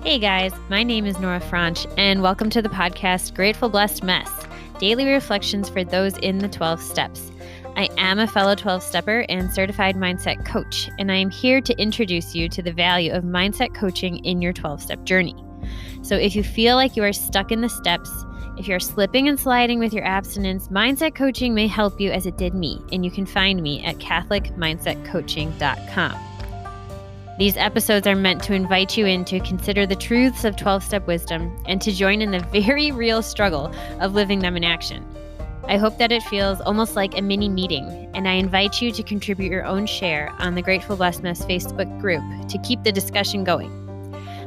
Hey guys, my name is Nora Franche, and welcome to the podcast Grateful Blessed Mess, daily reflections for those in the 12 steps. I am a fellow 12-stepper and certified mindset coach, and I am here to introduce you to the value of mindset coaching in your 12-step journey. So if you feel like you are stuck in the steps, if you're slipping and sliding with your abstinence, mindset coaching may help you as it did me, and you can find me at catholicmindsetcoaching.com. These episodes are meant to invite you in to consider the truths of 12-step wisdom and to join in the very real struggle of living them in action. I hope that it feels almost like a mini meeting, and I invite you to contribute your own share on the Grateful Blessed Mess Facebook group to keep the discussion going.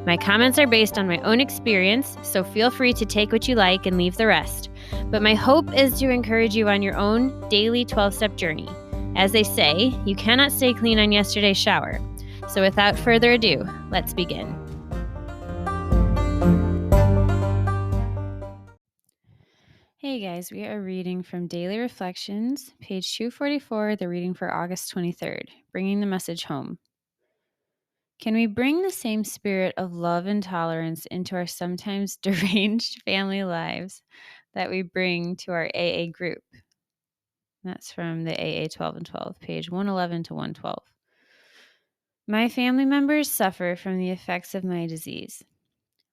My comments are based on my own experience, so feel free to take what you like and leave the rest. But my hope is to encourage you on your own daily 12-step journey. As they say, you cannot stay clean on yesterday's shower. So without further ado, let's begin. Hey guys, we are reading from Daily Reflections, page 244, the reading for August 23rd, bringing the message home. Can we bring the same spirit of love and tolerance into our sometimes deranged family lives that we bring to our AA group? That's from the AA 12 and 12, page 111 to 112. My family members suffer from the effects of my disease.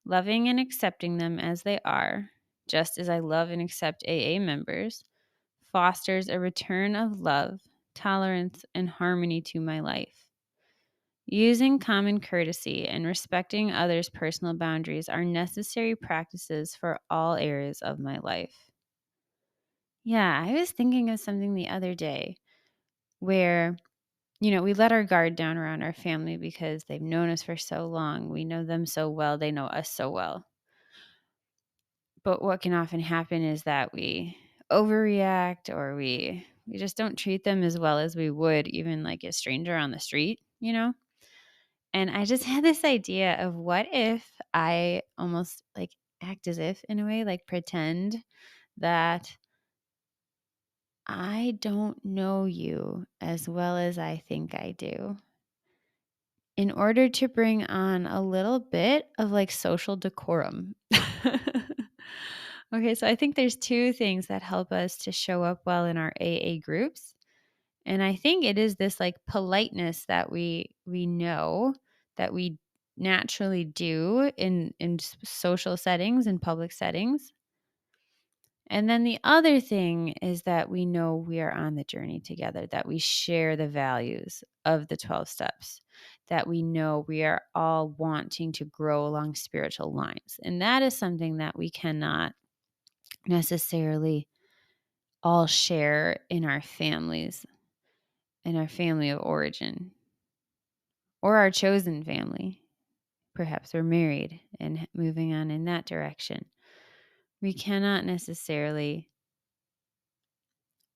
Loving and accepting them as they are, just as I love and accept AA members, fosters a return of love, tolerance, and harmony to my life. Using common courtesy and respecting others' personal boundaries are necessary practices for all areas of my life. Yeah, I was thinking of something the other day where we let our guard down around our family because they've known us for so long. We know them so well. They know us so well. But what can often happen is that we overreact or we just don't treat them as well as we would even like a stranger on the street, And I just had this idea of what if I almost like act as if in a way, like pretend that I don't know you as well as I think I do, in order to bring on a little bit of like social decorum. Okay, so I think there's two things that help us to show up well in our AA groups. And I think it is this like politeness that we know that we naturally do in social settings and public settings. And then the other thing is that we know we are on the journey together, that we share the values of the 12 steps, that we know we are all wanting to grow along spiritual lines. And that is something that we cannot necessarily all share in our families, in our family of origin, or our chosen family. Perhaps we're married and moving on in that direction. We cannot necessarily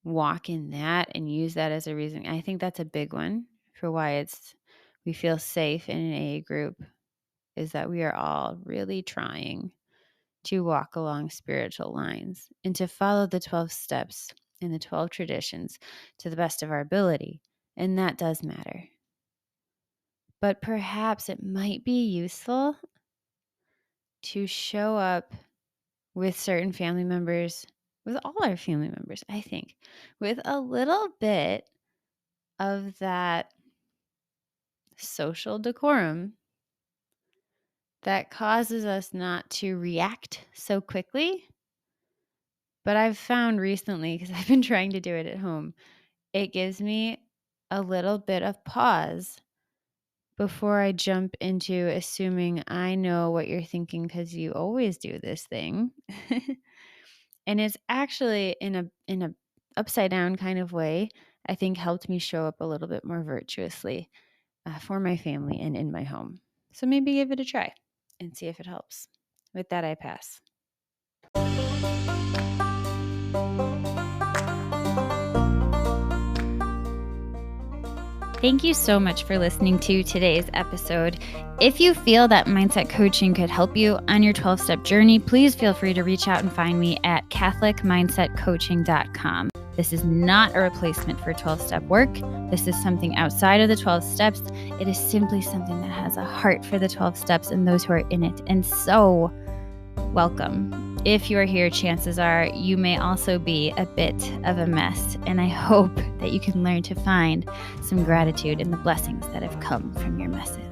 walk in that and use that as a reason. I think that's a big one for why we feel safe in an AA group, is that we are all really trying to walk along spiritual lines and to follow the 12 steps and the 12 traditions to the best of our ability. And that does matter. But perhaps it might be useful to show up with certain family members, with all our family members, I think, with a little bit of that social decorum that causes us not to react so quickly. But I've found recently, because I've been trying to do it at home, it gives me a little bit of pause before I jump into assuming I know what you're thinking because you always do this thing. And it's actually in a upside down kind of way, I think helped me show up a little bit more virtuously for my family and in my home. So maybe give it a try and see if it helps. With that, I pass. Thank you so much for listening to today's episode. If you feel that mindset coaching could help you on your 12-step journey, please feel free to reach out and find me at catholicmindsetcoaching.com. This is not a replacement for 12-step work. This is something outside of the 12 steps. It is simply something that has a heart for the 12 steps and those who are in it. And so, welcome. If you are here, chances are you may also be a bit of a mess. And I hope that you can learn to find some gratitude in the blessings that have come from your messes.